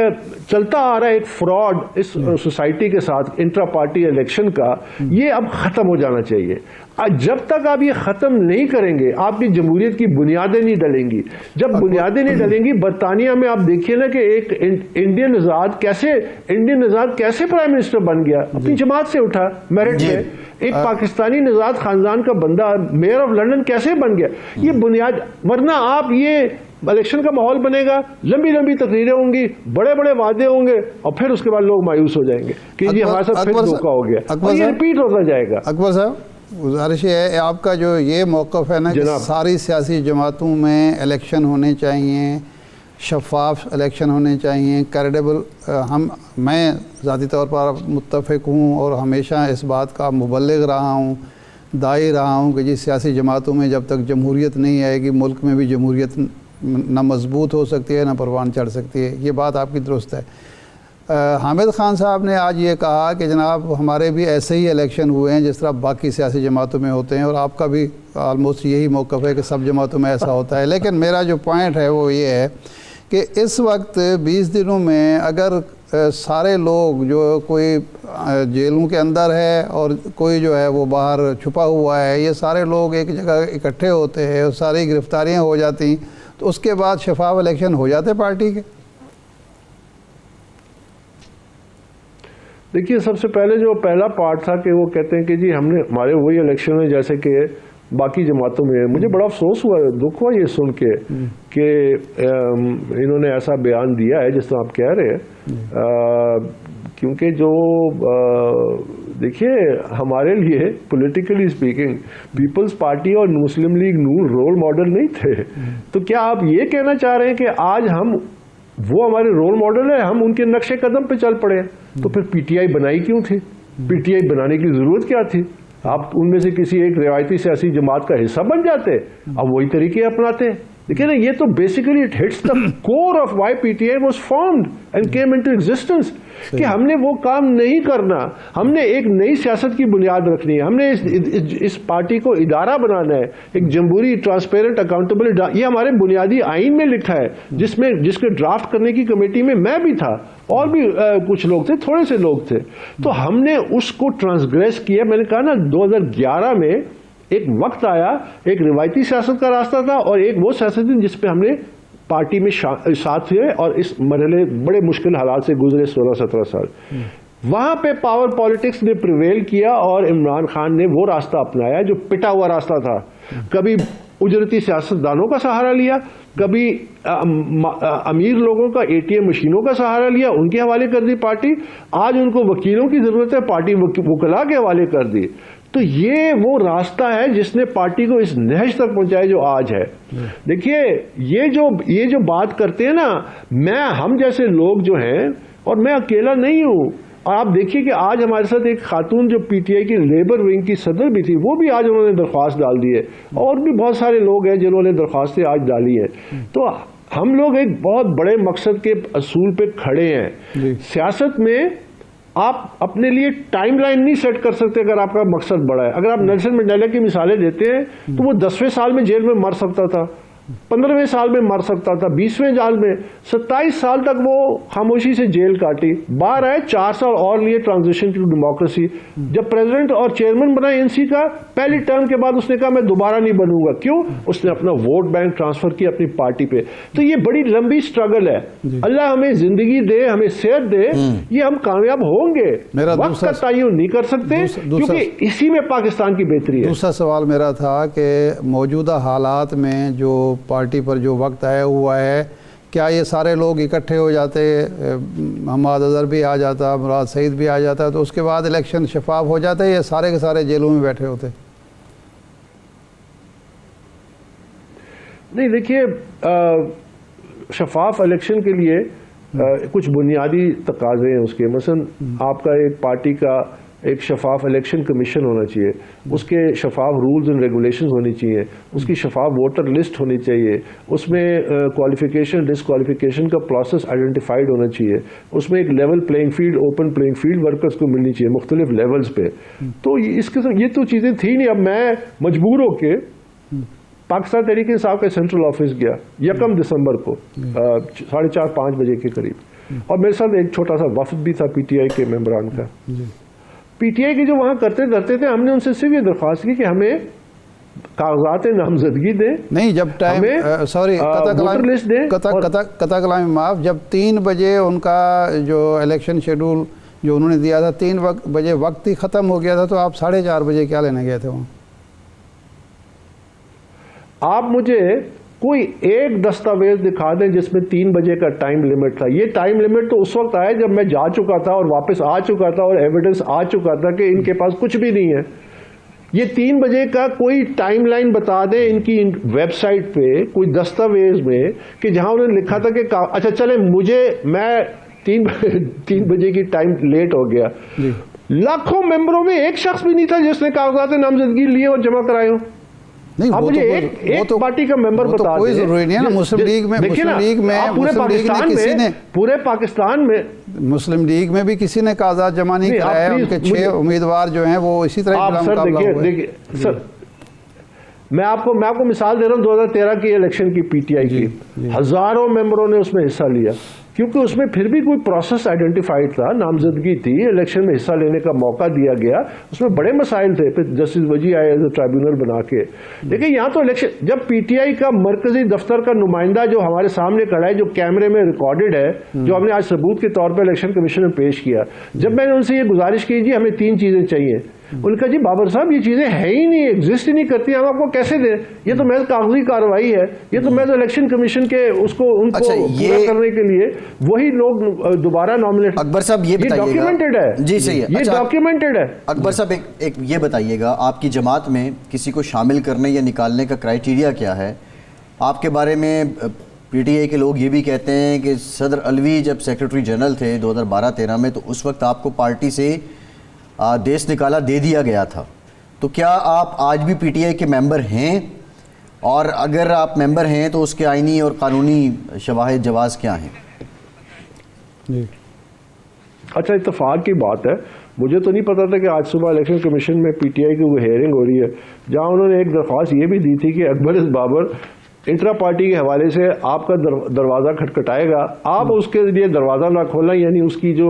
چلتا آ رہا ہے ایک فراڈ اس سوسائٹی کے ساتھ انٹرا پارٹی الیکشن کا, یہ اب ختم ہو جانا چاہیے. جب تک آپ یہ ختم نہیں کریں گے آپ کی جمہوریت کی بنیادیں نہیں ڈلیں گی. جب بنیادیں نہیں ڈلیں گی, برطانیہ میں آپ دیکھیے نا کہ ایک انڈین نژاد کیسے پرائم منسٹر بن گیا, اپنی جماعت سے اٹھا میرٹ میں. ایک پاکستانی نژاد خاندان کا بندہ میئر آف لنڈن کیسے بن گیا, یہ بنیاد. ورنہ آپ یہ الیکشن کا ماحول بنے گا, لمبی لمبی تقریریں ہوں گی, بڑے بڑے وعدے ہوں گے, اور پھر اس کے بعد لوگ مایوس ہو جائیں گے کہ جی ہمارے ساتھ پھر دھوکہ ہو گیا, اور یہ ریپیٹ ہوتا جائے گا. اکبر صاحب گزارش ہے آپ کا جو یہ موقف ہے نا کہ ساری سیاسی جماعتوں میں الیکشن ہونے چاہیے, شفاف الیکشن ہونے چاہیے, کریڈیبل. میں ذاتی طور پر متفق ہوں اور ہمیشہ اس بات کا مبلغ رہا ہوں, داعی رہا ہوں کہ جی سیاسی جماعتوں میں جب تک جمہوریت نہیں آئے گی ملک میں بھی جمہوریت نہ مضبوط ہو سکتی ہے نہ پروان چڑھ سکتی ہے. یہ بات آپ کی درست ہے. حامد خان صاحب نے آج یہ کہا کہ جناب ہمارے بھی ایسے ہی الیکشن ہوئے ہیں جس طرح باقی سیاسی جماعتوں میں ہوتے ہیں, اور آپ کا بھی آلموسٹ یہی موقف ہے کہ سب جماعتوں میں ایسا ہوتا ہے. لیکن میرا جو پوائنٹ ہے وہ یہ ہے کہ اس وقت 20 دنوں میں اگر سارے لوگ جو کوئی جیلوں کے اندر ہے اور کوئی جو ہے وہ باہر چھپا ہوا ہے, یہ سارے لوگ ایک جگہ اکٹھے ہوتے ہیں اور ساری گرفتاریاں ہو جاتی, تو اس کے بعد شفاف الیکشن ہو جاتے پارٹی کے. دیکھیے سب سے پہلے جو پہلا پارٹ تھا کہ وہ کہتے ہیں کہ جی ہم نے ہمارے وہی الیکشن ہیں جیسے کہ باقی جماعتوں میں. مجھے بڑا افسوس ہوا, دکھ ہوا یہ سن کے کہ انہوں نے ایسا بیان دیا ہے جس طرح آپ کہہ رہے ہیں, کیونکہ جو دیکھیے ہمارے لیے پولیٹیکلی اسپیکنگ پیپلز پارٹی اور مسلم لیگ نون رول ماڈل نہیں تھے. تو کیا آپ یہ کہنا چاہ رہے ہیں کہ آج ہم وہ ہمارے رول ماڈل ہے, ہم ان کے نقش قدم پہ چل پڑے؟ تو پھر پی ٹی آئی بنائی کیوں تھی؟ پی ٹی آئی بنانے کی ضرورت کیا تھی؟ آپ ان میں سے کسی ایک روایتی سیاسی جماعت کا حصہ بن جاتے, اب وہی طریقے اپناتے. دیکھیں نا, یہ تو basically it hits the core of why P T I was formed and came into existence, کہ ہم نے وہ کام نہیں کرنا, ہم نے ایک نئی سیاست کی بنیاد رکھنی ہے, ہم نے اس پارٹی کو ادارہ بنانا ہے, ایک جمہوری ٹرانسپیرنٹ اکاؤنٹیبل. یہ ہمارے بنیادی آئین میں لکھا ہے, جس کے ڈرافٹ کرنے کی کمیٹی میں میں بھی تھا اور بھی کچھ لوگ تھے, تھوڑے سے لوگ تھے. تو ہم نے اس کو ٹرانسگریس کیا. میں نے کہا نا 2011 میں ایک وقت آیا, ایک روایتی سیاست کا راستہ تھا اور ایک وہ سیاست تھی جس پہ ہم نے پارٹی میں ساتھ ہوئے اور اس مرحلے بڑے مشکل حالات سے گزرے 16-17 سال. وہاں پہ پاور پالیٹکس نے پریویل کیا اور عمران خان نے وہ راستہ اپنایا جو پٹا ہوا راستہ تھا. کبھی اجرتی سیاستدانوں کا سہارا لیا, کبھی امیر لوگوں کا ATM مشینوں کا سہارا لیا, ان کے حوالے کر دی پارٹی. آج ان کو وکیلوں کی ضرورت ہے, پارٹی وکلا کے حوالے کر دی. تو یہ وہ راستہ ہے جس نے پارٹی کو اس نہج تک پہنچایا جو آج ہے. دیکھیے یہ جو بات کرتے ہیں نا, ہم جیسے لوگ جو ہیں, اور میں اکیلا نہیں ہوں, اور آپ دیکھیے کہ آج ہمارے ساتھ ایک خاتون جو PTI کی لیبر ونگ کی صدر بھی تھی, وہ بھی آج انہوں نے درخواست ڈال دی ہے, اور بھی بہت سارے لوگ ہیں جنہوں نے درخواستیں آج ڈالی ہیں. تو ہم لوگ ایک بہت بڑے مقصد کے اصول پہ کھڑے ہیں. سیاست میں آپ اپنے لیے ٹائم لائن نہیں سیٹ کر سکتے اگر آپ کا مقصد بڑا ہے. اگر آپ نیلسن منڈیلا کی مثالیں دیتے ہیں تو وہ 10ویں سال میں جیل میں مر سکتا تھا, 15ویں سال میں مر سکتا تھا, 20ویں سال میں, 27 سال تک وہ خاموشی سے جیل کاٹی, باہر آئے, 4 سال اور لیے ٹرانزیشن ٹو ڈیموکریسی. جب پریزیڈنٹ اور چیئرمین بنا ANC کا, پہلی ٹرم کے بعد اس نے کہا میں دوبارہ نہیں بنوں گا. کیوں؟ اس نے اپنا ووٹ بینک ٹرانسفر کیا اپنی پارٹی پہ. تو یہ بڑی لمبی سٹرگل ہے. اللہ ہمیں زندگی دے, ہمیں صحت دے, یہ ہم کامیاب ہوں گے. وقت کا تعین نہیں کر سکتے کیونکہ اسی میں پاکستان کی بہتری ہے. دوسرا سوال میرا تھا کہ موجودہ حالات میں جو پارٹی پر جو وقت آیا ہوا ہے, کیا یہ سارے لوگ اکٹھے ہو جاتے, محمد اظہر بھی آ جاتا, مراد سعید بھی آ جاتا, تو اس کے بعد الیکشن شفاف ہو جاتا ہے, یا سارے کے سارے جیلوں میں بیٹھے ہوتے؟ نہیں, دیکھیے شفاف الیکشن کے لیے کچھ بنیادی تقاضے ہیں اس کے. مثلا آپ کا ایک پارٹی کا ایک شفاف الیکشن کمیشن ہونا چاہیے, اس کے شفاف رولز اینڈ ریگولیشنز ہونی چاہیے, اس کی شفاف ووٹر لسٹ ہونی چاہیے, اس میں کوالیفیکیشن ڈسکوالیفیکیشن کا پروسیس آئیڈینٹیفائڈ ہونا چاہیے, اس میں ایک level playing field, open playing field workers کو ملنی چاہیے مختلف لیولز پہ. تو اس قسم یہ تو چیزیں تھیں نہیں. اب میں مجبور ہو کے پاکستان تحریک انصاف کا سینٹرل آفس گیا 1 دسمبر کو 4:30-5 بجے کے قریب, اور میرے ساتھ ایک چھوٹا سا وفد بھی تھا PTI کے ممبران کا. PTI کے جو وہاں کرتے دھرتے تھے, ہم نے ان سے صرف یہ درخواست کی کہ ہمیں کاغذات نامزدگی دیں. نہیں, جب ٹائم سوری قطع کلام معاف, جب 3 بجے ان کا جو الیکشن شیڈول جو انہوں نے دیا تھا 3 بجے وقت ہی ختم ہو گیا تھا, تو آپ 4:30 بجے کیا لینے گئے تھے وہاں؟ آپ مجھے کوئی ایک دستاویز دکھا دیں جس میں 3 بجے کا ٹائم لمٹ تھا. یہ ٹائم لمٹ تو اس وقت آیا جب میں جا چکا تھا اور واپس آ چکا تھا اور ایویڈنس آ چکا تھا کہ ان کے پاس کچھ بھی نہیں ہے. یہ 3 بجے کا کوئی ٹائم لائن بتا دیں ان کی ویب سائٹ پہ, کوئی دستاویز میں, کہ جہاں انہوں نے لکھا تھا کہ اچھا چلے میں 3 بجے کی ٹائم لیٹ ہو گیا. لاکھوں ممبروں میں ایک شخص بھی نہیں تھا جس نے کاغذات نامزدگی لیے اور جمع کرائے ہوں. نہیں, آپ مجھے ایک پارٹی کا ممبر بتا دیں. کوئی ضروری نہیں ہے نا. مسلم لیگ میں پورے پاکستان میں مسلم لیگ میں بھی کسی نے کاغذات جمع نہیں کرائے. ان کے 6 امیدوار جو ہیں وہ اسی طرح مقابلہ ہوئے. سر میں آپ کو مثال دے رہا ہوں 2013 کی الیکشن کی PTI کی. ہزاروں ممبروں نے اس میں حصہ لیا کیونکہ اس میں پھر بھی کوئی پروسیس آئیڈینٹیفائڈ تھا, نامزدگی تھی, الیکشن میں حصہ لینے کا موقع دیا گیا. اس میں بڑے مسائل تھے. پھر جسٹس وجی آئے ایز اے ٹرائیبیونل بنا کے. لیکن یہاں تو الیکشن جب PTI کا مرکزی دفتر کا نمائندہ جو ہمارے سامنے کھڑا ہے, جو کیمرے میں ریکارڈڈ ہے, جو ہم نے آج ثبوت کے طور پہ الیکشن کمیشن میں پیش کیا, جب میں نے ان سے یہ گزارش کی جی ہمیں 3 چیزیں چاہیے, ان کا جی بابر صاحب یہ چیزیں ہیں ہی نہیں, ایگزسٹ ہی نہیں کرتی, ہم آپ کو کیسے دیں, یہ تو محض کاغذی کارروائی ہے, یہ تو محض الیکشن کمیشن کے ان کو پورا کرنے کے لیے وہی لوگ دوبارہ نامنیٹ. اکبر صاحب یہ ڈاکیومنٹڈ ہے. جی صحیح ہے, یہ ڈاکیومنٹڈ ہے. اکبر صاحب ایک یہ بتائیے گا, آپ کی جماعت میں کسی کو شامل کرنے یا نکالنے کا کرائیٹیریا کیا ہے؟ آپ کے بارے میں PTI کے لوگ یہ بھی کہتے ہیں کہ صدر علوی جب سیکرٹری جنرل تھے 2012-13 میں, تو اس وقت آپ کو پارٹی سے دیس نکالا دے دیا گیا تھا. تو کیا آپ آج بھی PTI کے ممبر ہیں؟ اور اگر آپ ممبر ہیں تو اس کے آئینی اور قانونی شواہد جواز کیا ہیں؟ اچھا, اتفاق کی بات ہے, مجھے تو نہیں پتا تھا کہ آج صبح الیکشن کمیشن میں PTI کی وہ ہیئرنگ ہو رہی ہے جہاں انہوں نے ایک درخواست یہ بھی دی تھی کہ اکبر بابر انٹرا پارٹی کے حوالے سے آپ کا دروازہ کھٹکھٹائے گا, آپ اس کے لیے دروازہ نہ کھولیں, یعنی اس کی جو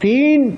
3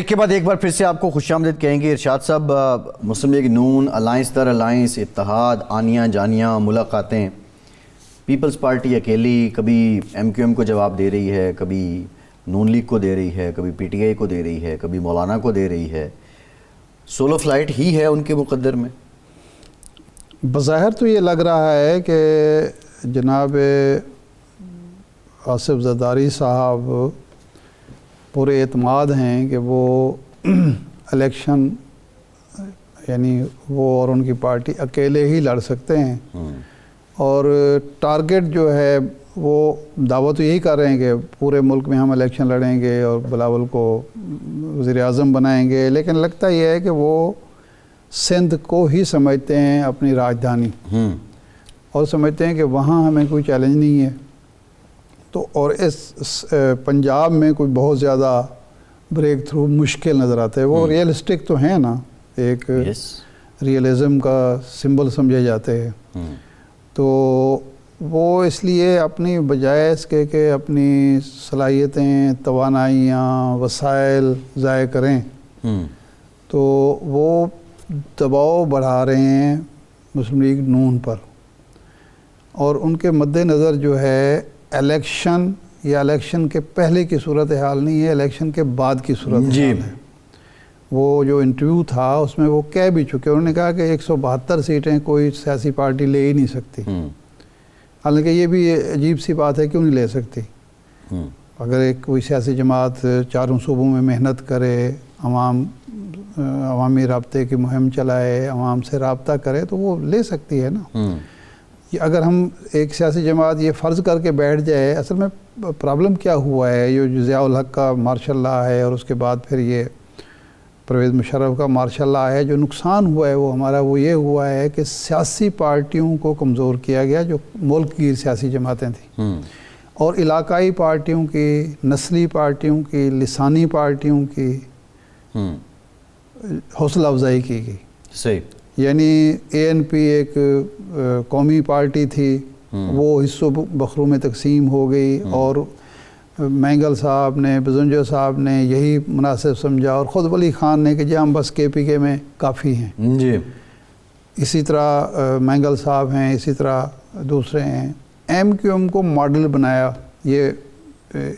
بریک کے بعد ایک بار پھر سے آپ کو خوش آمدید کہیں گے ارشاد صاحب. مسلم لیگ نون الائنس در الائنس، اتحاد، آنیاں جانیاں، ملاقاتیں، پیپلز پارٹی اکیلی کبھی ایم کیو ایم کو جواب دے رہی ہے، کبھی نون لیگ کو دے رہی ہے، کبھی پی ٹی آئی کو دے رہی ہے، کبھی مولانا کو دے رہی ہے. سولو فلائٹ ہی ہے ان کے مقدر میں؟ بظاہر تو یہ لگ رہا ہے کہ جناب آصف زرداری صاحب پورے اعتماد ہیں کہ وہ الیکشن یعنی وہ اور ان کی پارٹی اکیلے ہی لڑ سکتے ہیں، اور ٹارگٹ جو ہے وہ دعویٰ تو یہی کر رہے ہیں کہ پورے ملک میں ہم الیکشن لڑیں گے اور بلاول کو وزیر اعظم بنائیں گے، لیکن لگتا یہ ہے کہ وہ سندھ کو ہی سمجھتے ہیں اپنی راجدھانی، اور سمجھتے ہیں کہ وہاں ہمیں کوئی چیلنج نہیں ہے. تو اور اس پنجاب میں کوئی بہت زیادہ بریک تھرو مشکل نظر آتا ہے. وہ ریئلسٹک تو ہیں نا، ایک ریئلزم کا سمبل سمجھے جاتے ہیں، تو وہ اس لیے اپنی بجائے اس کے کہ اپنی صلاحیتیں، توانائیاں، وسائل ضائع کریں، تو وہ دباؤ بڑھا رہے ہیں مسلم لیگ نون پر. اور ان کے مد نظر جو ہے الیکشن یا الیکشن کے پہلے کی صورتحال نہیں ہے، الیکشن کے بعد کی صورتحال ہے. وہ جو انٹرویو تھا اس میں وہ کہہ بھی چکے، انہوں نے کہا کہ 172 سیٹیں کوئی سیاسی پارٹی لے ہی نہیں سکتی. حالانکہ یہ بھی عجیب سی بات ہے، کیوں نہیں لے سکتی؟ اگر ایک کوئی سیاسی جماعت چاروں صوبوں میں محنت کرے، عوامی رابطے کی مہم چلائے، عوام سے رابطہ کرے، تو وہ لے سکتی ہے نا. اگر ہم ایک سیاسی جماعت یہ فرض کر کے بیٹھ جائے، اصل میں پرابلم کیا ہوا ہے، یہ ضیاء الحق کا مارشل لا ہے اور اس کے بعد پھر یہ پرویز مشرف کا مارشل لا ہے، جو نقصان ہوا ہے وہ ہمارا وہ یہ ہوا ہے کہ سیاسی پارٹیوں کو کمزور کیا گیا جو ملک کی سیاسی جماعتیں تھیں، اور علاقائی پارٹیوں کی، نسلی پارٹیوں کی، لسانی پارٹیوں کی حوصلہ افزائی کی گئی. صحیح. یعنی اے این پی ایک قومی پارٹی تھی، وہ حصوں بخروں میں تقسیم ہو گئی، اور مینگل صاحب نے، بزنجو صاحب نے یہی مناسب سمجھا، اور خود ولی خان نے کہ جی ہم بس کے پی کے میں کافی ہیں. جی اسی طرح مینگل صاحب ہیں، اسی طرح دوسرے ہیں. ایم کیو ایم کو ماڈل بنایا. یہ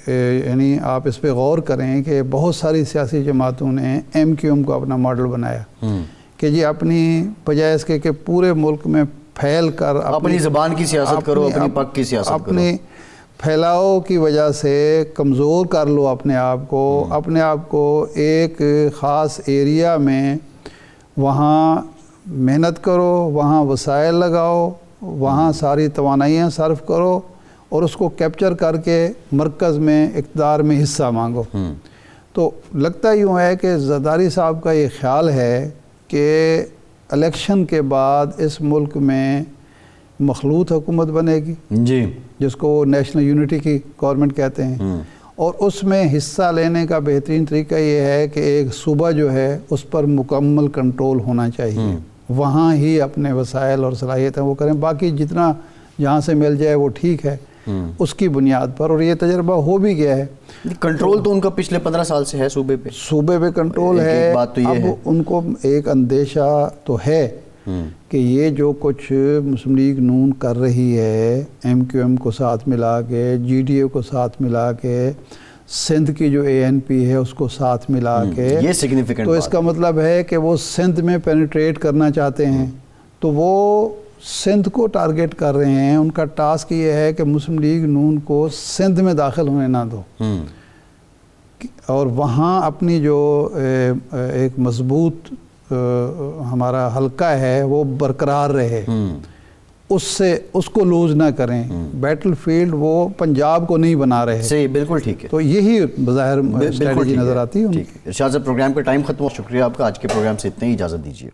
یعنی آپ اس پہ غور کریں کہ بہت ساری سیاسی جماعتوں نے ایم کیو ایم کو اپنا ماڈل بنایا کہ جی اپنی بجائے اس کے کہ پورے ملک میں پھیل کر اپنی زبان کی سیاست کرو، اپنی پک کی سیاست کرو، اپنی پھیلاؤ کی وجہ سے کمزور کر لو اپنے آپ کو ایک خاص ایریا میں، وہاں محنت کرو، وہاں وسائل لگاؤ، وہاں ساری توانائیاں صرف کرو، اور اس کو کیپچر کر کے مرکز میں اقتدار میں حصہ مانگو. تو لگتا یوں ہے کہ زرداری صاحب کا یہ خیال ہے کہ الیکشن کے بعد اس ملک میں مخلوط حکومت بنے گی، جی، جس کو نیشنل یونٹی کی گورنمنٹ کہتے ہیں، اور اس میں حصہ لینے کا بہترین طریقہ یہ ہے کہ ایک صوبہ جو ہے اس پر مکمل کنٹرول ہونا چاہیے، وہاں ہی اپنے وسائل اور صلاحیتیں وہ کریں، باقی جتنا جہاں سے مل جائے وہ ٹھیک ہے اس کی بنیاد پر. اور یہ تجربہ ہو بھی گیا ہے. کنٹرول تو ان کا پچھلے 15 سال سے ہے صوبے پہ کنٹرول ہے. اب ان کو ایک اندیشہ تو ہے کہ یہ جو کچھ مسلم لیگ نون کر رہی ہے، ایم کیو ایم کو ساتھ ملا کے، جی ڈی اے کو ساتھ ملا کے، سندھ کی جو اے این پی ہے اس کو ساتھ ملا کے، یہ سگنیفیکنٹ، تو اس کا مطلب ہے کہ وہ سندھ میں پینیٹریٹ کرنا چاہتے ہیں. تو وہ سندھ کو ٹارگٹ کر رہے ہیں. ان کا ٹاسک یہ ہے کہ مسلم لیگ نون کو سندھ میں داخل ہونے نہ دو، اور وہاں اپنی جو ایک مضبوط ہمارا حلقہ ہے وہ برقرار رہے، اس کو لوز نہ کریں. بیٹل فیلڈ وہ پنجاب کو نہیں بنا رہے. صحیح، بالکل ٹھیک ہے. تو یہی بظاہر اسٹریٹجی نظر آتی ہے. ارشاد صاحب، پروگرام کا ٹائم ختم ہو. شکریہ آپ کا. آج کے پروگرام سے اتنے ہی، اجازت دیجیے.